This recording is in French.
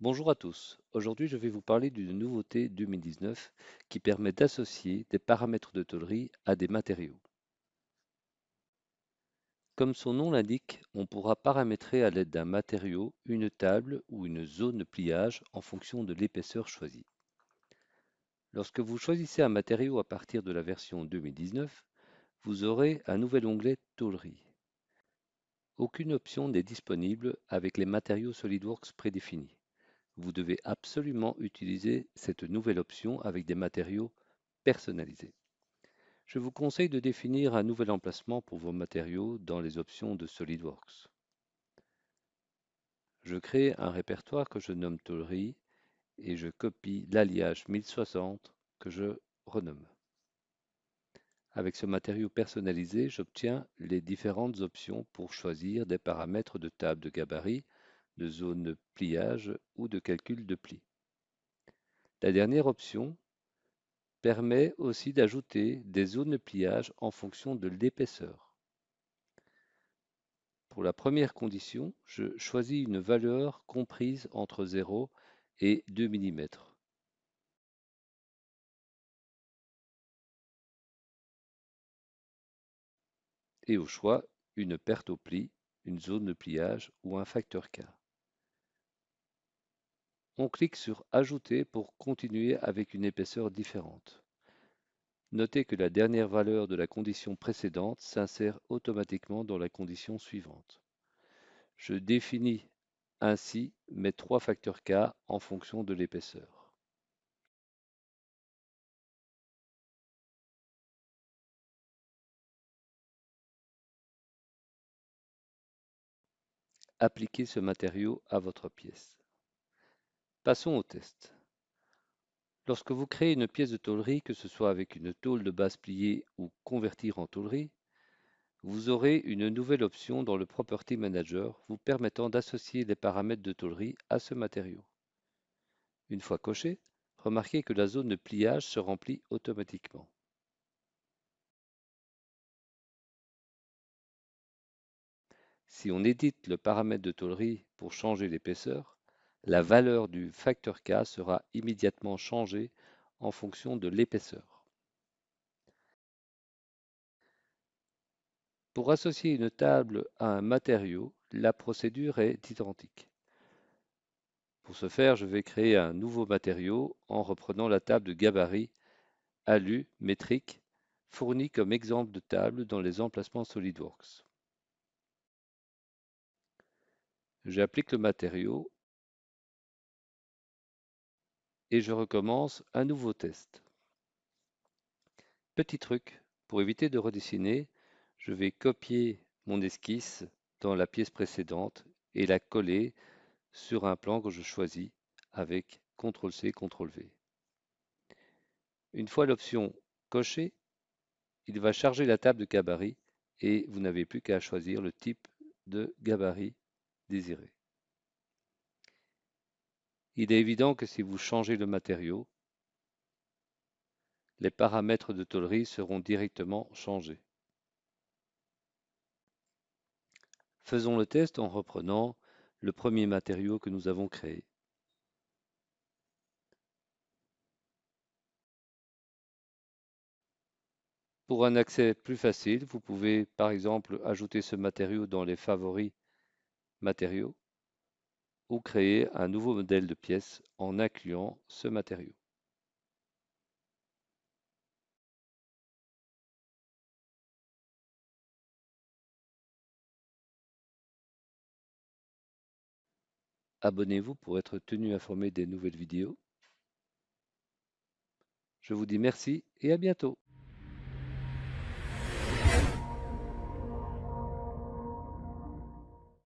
Bonjour à tous. Aujourd'hui, je vais vous parler d'une nouveauté 2019 qui permet d'associer des paramètres de tôlerie à des matériaux. Comme son nom l'indique, on pourra paramétrer à l'aide d'un matériau une table ou une zone de pliage en fonction de l'épaisseur choisie. Lorsque vous choisissez un matériau à partir de la version 2019, vous aurez un nouvel onglet Tôlerie. Aucune option n'est disponible avec les matériaux SolidWorks prédéfinis. Vous devez absolument utiliser cette nouvelle option avec des matériaux personnalisés. Je vous conseille de définir un nouvel emplacement pour vos matériaux dans les options de SolidWorks. Je crée un répertoire que je nomme tôlerie et je copie l'alliage 1060 que je renomme. Avec ce matériau personnalisé, j'obtiens les différentes options pour choisir des paramètres de table de gabarit, de zone de pliage ou de calcul de pli. La dernière option permet aussi d'ajouter des zones de pliage en fonction de l'épaisseur. Pour la première condition, je choisis une valeur comprise entre 0 et 2 mm. Et au choix, une perte au pli, une zone de pliage ou un facteur K. On clique sur Ajouter pour continuer avec une épaisseur différente. Notez que la dernière valeur de la condition précédente s'insère automatiquement dans la condition suivante. Je définis ainsi mes trois facteurs K en fonction de l'épaisseur. Appliquez ce matériau à votre pièce. Passons au test. Lorsque vous créez une pièce de tôlerie, que ce soit avec une tôle de base pliée ou convertir en tôlerie, vous aurez une nouvelle option dans le Property Manager vous permettant d'associer les paramètres de tôlerie à ce matériau. Une fois coché, remarquez que la zone de pliage se remplit automatiquement. Si on édite le paramètre de tôlerie pour changer l'épaisseur, la valeur du facteur K sera immédiatement changée en fonction de l'épaisseur. Pour associer une table à un matériau, la procédure est identique. Pour ce faire, je vais créer un nouveau matériau en reprenant la table de gabarit alu métrique fournie comme exemple de table dans les emplacements SolidWorks. J'applique le matériau et je recommence un nouveau test. Petit truc, pour éviter de redessiner, je vais copier mon esquisse dans la pièce précédente et la coller sur un plan que je choisis avec CTRL-C, CTRL-V. Une fois l'option cochée, il va charger la table de gabarit et vous n'avez plus qu'à choisir le type de gabarit désiré. Il est évident que si vous changez le matériau, les paramètres de tôlerie seront directement changés. Faisons le test en reprenant le premier matériau que nous avons créé. Pour un accès plus facile, vous pouvez par exemple ajouter ce matériau dans les favoris matériaux ou créer un nouveau modèle de pièce en incluant ce matériau. Abonnez-vous pour être tenu informé des nouvelles vidéos. Je vous dis merci et à bientôt.